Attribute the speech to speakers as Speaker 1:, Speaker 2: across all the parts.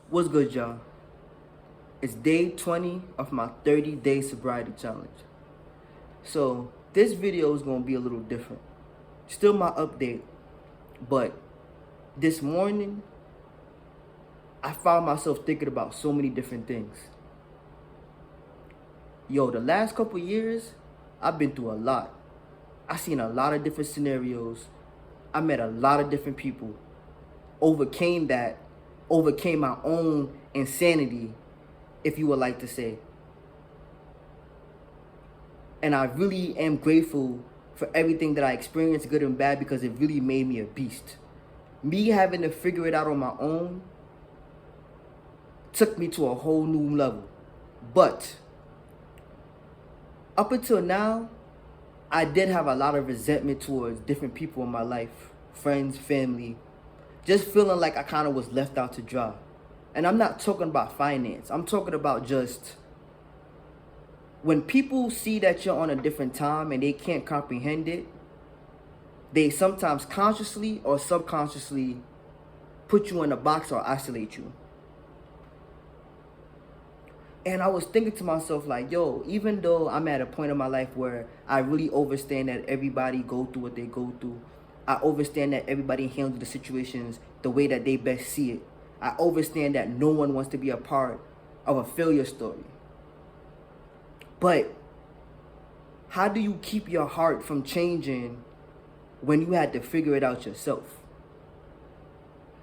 Speaker 1: What's good, y'all? It's day 20 of my 30-day sobriety challenge. So this video is going to be a little different. Still my update, but this morning, I found myself thinking about so many different things. Yo, the last couple years, I've been through a lot. I've seen a lot of different scenarios. I met a lot of different people. Overcame my own insanity, if you would like to say. And I really am grateful for everything that I experienced, good and bad, because it really made me a beast. Me having to figure it out on my own took me to a whole new level. But up until now, I did have a lot of resentment towards different people in my life, friends, family, just feeling like I kind of was left out to dry. And I'm not talking about finance. I'm talking about just when people see that you're on a different time and they can't comprehend it, they sometimes consciously or subconsciously put you in a box or isolate you. And I was thinking to myself like, yo, even though I'm at a point in my life where I really understand that everybody go through what they go through, I understand that everybody handles the situations the way that they best see it. I understand that no one wants to be a part of a failure story. But how do you keep your heart from changing when you had to figure it out yourself?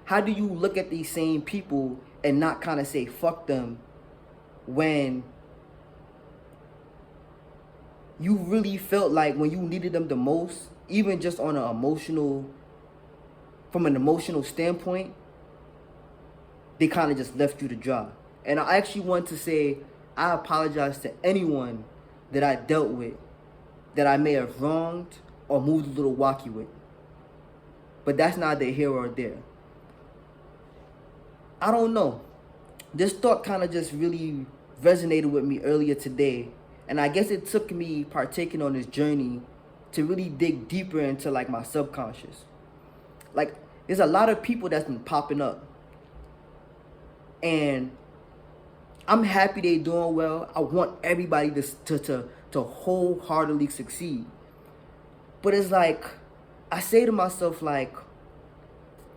Speaker 1: How do you look at these same people and not kind of say, fuck them, when you really felt like when you needed them the most, even just on from an emotional standpoint, they kind of just left you to dry. And I actually want to say, I apologize to anyone that I dealt with, that I may have wronged or moved a little wacky with. But that's neither here or there. I don't know. This thought kind of just really resonated with me earlier today. And I guess it took me partaking on this journey to really dig deeper into like my subconscious. Like, there's a lot of people that's been popping up. And I'm happy they doing well. I want everybody to wholeheartedly succeed. But it's like, I say to myself, like,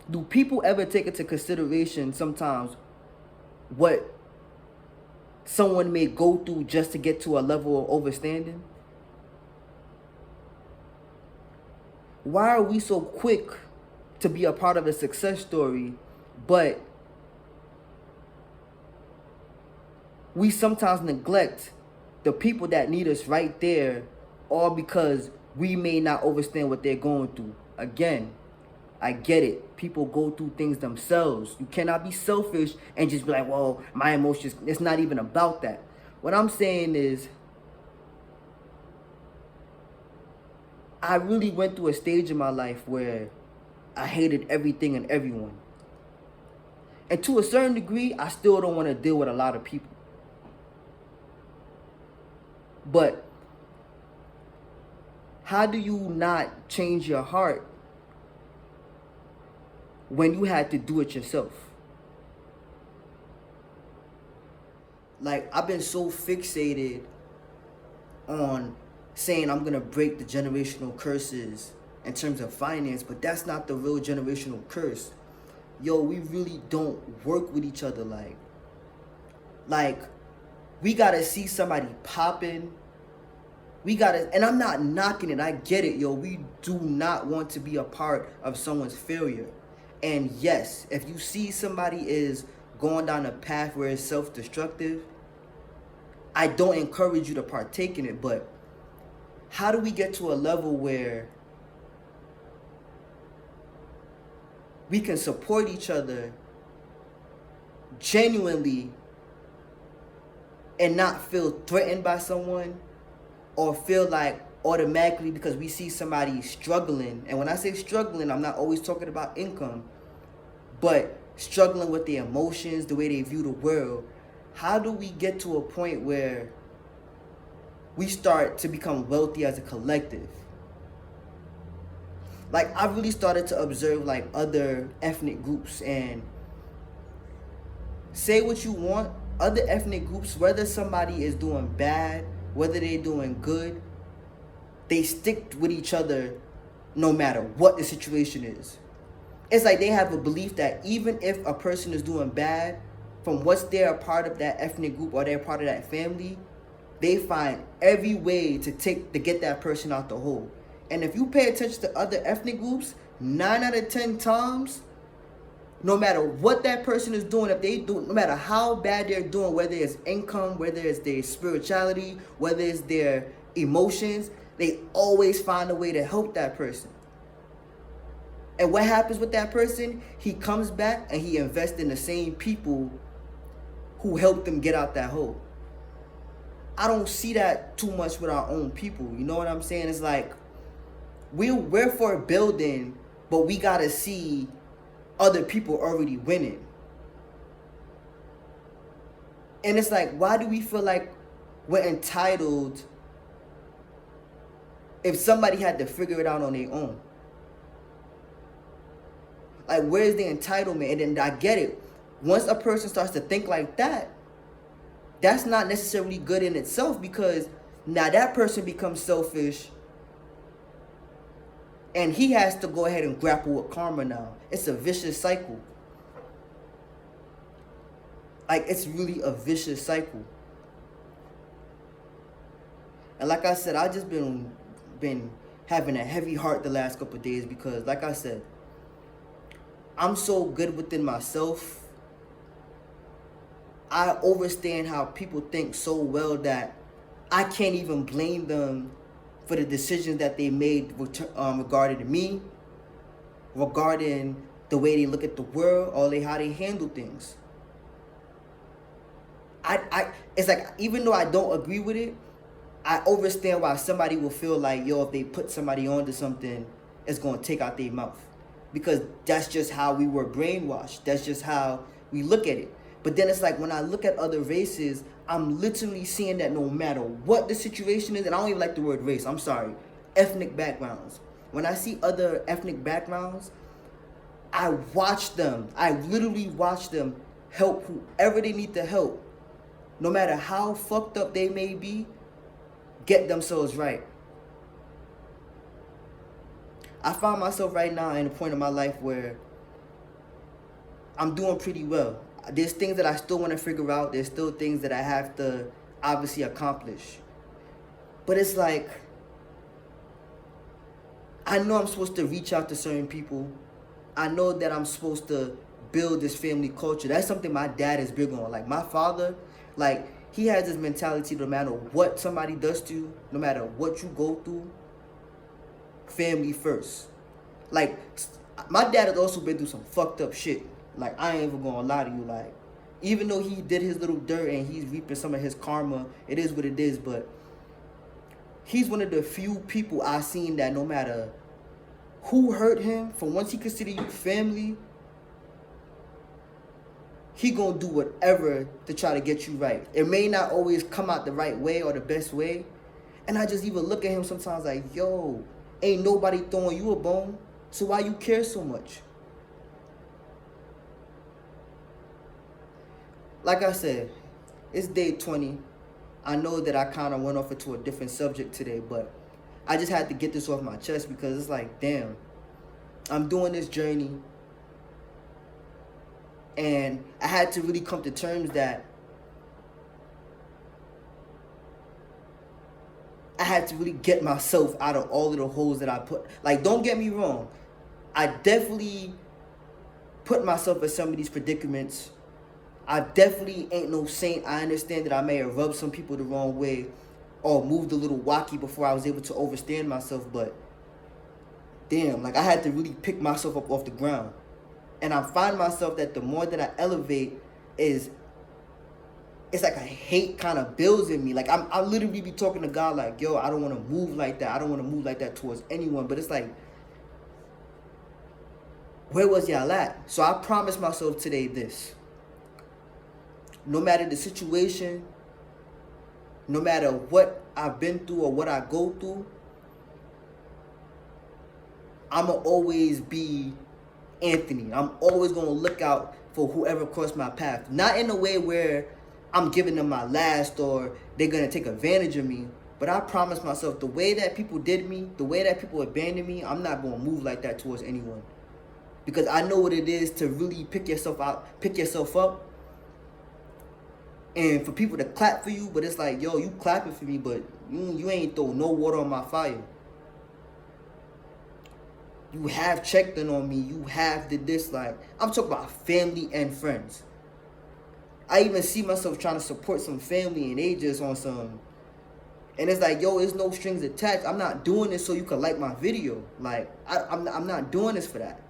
Speaker 1: do people ever take into consideration sometimes what someone may go through just to get to a level of understanding? Why are we so quick to be a part of a success story, but we sometimes neglect the people that need us right there, all because we may not understand what they're going through? Again, I get it. People go through things themselves. You cannot be selfish and just be like, well, my emotions, it's not even about that. What I'm saying is, I really went through a stage in my life where I hated everything and everyone. And to a certain degree, I still don't want to deal with a lot of people. But how do you not change your heart when you had to do it yourself? Like, I've been so fixated on saying I'm gonna break the generational curses in terms of finance, but that's not the real generational curse. Yo, we really don't work with each other like we gotta see somebody popping. And I'm not knocking it, I get it, yo. We do not want to be a part of someone's failure. And yes, if you see somebody is going down a path where it's self-destructive, I don't encourage you to partake in it. But how do we get to a level where we can support each other genuinely and not feel threatened by someone, or feel like automatically because we see somebody struggling? And when I say struggling, I'm not always talking about income, but struggling with their emotions, the way they view the world. How do we get to a point where we start to become wealthy as a collective? Like, I really started to observe like other ethnic groups, and Say what you want. Other ethnic groups, whether somebody is doing bad, whether they're doing good, they stick with each other no matter what the situation is. It's like they have a belief that even if a person is doing bad, from what's they're a part of that ethnic group or they're part of that family, they find every way to get that person out the hole. And if you pay attention to other ethnic groups, 9 out of 10 times, no matter what that person is doing, if they do, no matter how bad they're doing, whether it's income, whether it's their spirituality, whether it's their emotions, they always find a way to help that person. And what happens with that person? He comes back and he invests in the same people who helped them get out that hole. I don't see that too much with our own people. You know what I'm saying? It's like we're for building, but we gotta see other people already winning. And it's like, why do we feel like we're entitled if somebody had to figure it out on their own? Like, where's the entitlement? And then I get it. Once a person starts to think like that, that's not necessarily good in itself, because now that person becomes selfish and he has to go ahead and grapple with karma now. It's a vicious cycle. Like, it's really a vicious cycle. And like I said, I just been having a heavy heart the last couple of days because, like I said, I'm so good within myself. I understand how people think so well that I can't even blame them for the decisions that they made regarding me, regarding the way they look at the world, or how they handle things. It's like, even though I don't agree with it, I understand why somebody will feel like, yo, if they put somebody onto something, it's going to take out their mouth. Because that's just how we were brainwashed. That's just how we look at it. But then it's like, when I look at other races, I'm literally seeing that no matter what the situation is, and I don't even like the word race, I'm sorry, ethnic backgrounds. When I see other ethnic backgrounds, I literally watch them help whoever they need to help, no matter how fucked up they may be, get themselves right. I find myself right now in a point in my life where I'm doing pretty well. There's things that I still want to figure out. There's still things that I have to obviously accomplish. But it's like, I know I'm supposed to reach out to certain people. I know that I'm supposed to build this family culture. That's something my dad is big on. Like, my father, like, he has this mentality, no matter what somebody does to you, no matter what you go through, family first. Like, my dad has also been through some fucked up shit. Like, I ain't even gonna lie to you. Like, even though he did his little dirt and he's reaping some of his karma, it is what it is. But he's one of the few people I've seen that no matter who hurt him, for once he consider you family, he gonna do whatever to try to get you right. It may not always come out the right way or the best way. And I just even look at him sometimes like, yo, ain't nobody throwing you a bone, so why you care so much? Like I said, it's day 20. I know that I kind of went off into a different subject today, but I just had to get this off my chest because it's like, damn, I'm doing this journey. And I had to really come to terms that I had to really get myself out of all of the holes that I put. Like, don't get me wrong. I definitely put myself in some of these predicaments. I definitely ain't no saint. I understand that I may have rubbed some people the wrong way or moved a little wacky before I was able to overstand myself. But damn, like, I had to really pick myself up off the ground. And I find myself that the more that I elevate, it's like a hate kind of builds in me. Like, I literally be talking to God like, yo, I don't want to move like that. I don't want to move like that towards anyone. But it's like, where was y'all at? So I promised myself today this. No matter the situation, no matter what I've been through or what I go through, I'ma always be Anthony. I'm always going to look out for whoever crossed my path. Not in a way where I'm giving them my last or they're going to take advantage of me. But I promise myself, the way that people did me, the way that people abandoned me, I'm not going to move like that towards anyone. Because I know what it is to really pick yourself up. And for people to clap for you, but it's like, yo, you clapping for me, but you ain't throw no water on my fire. You have checked in on me. You have did this. Like, I'm talking about family and friends. I even see myself trying to support some family and they just on some. And it's like, yo, there's no strings attached. I'm not doing this so you can like my video. Like, I'm not doing this for that.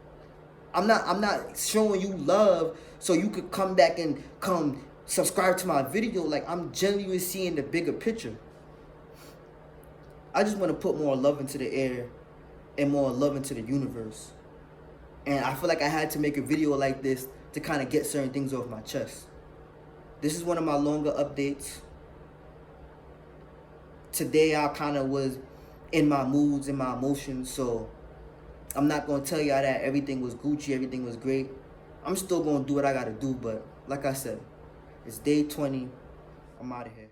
Speaker 1: I'm not showing you love so you could come back and come subscribe to my video. Like, I'm genuinely seeing the bigger picture. I just want to put more love into the air and more love into the universe. And I feel like I had to make a video like this to kind of get certain things off my chest. This is one of my longer updates. Today I kind of was in my moods and my emotions, so I'm not going to tell y'all that everything was Gucci, everything was great. I'm still going to do what I got to do, but like I said, it's day 20. I'm out of here.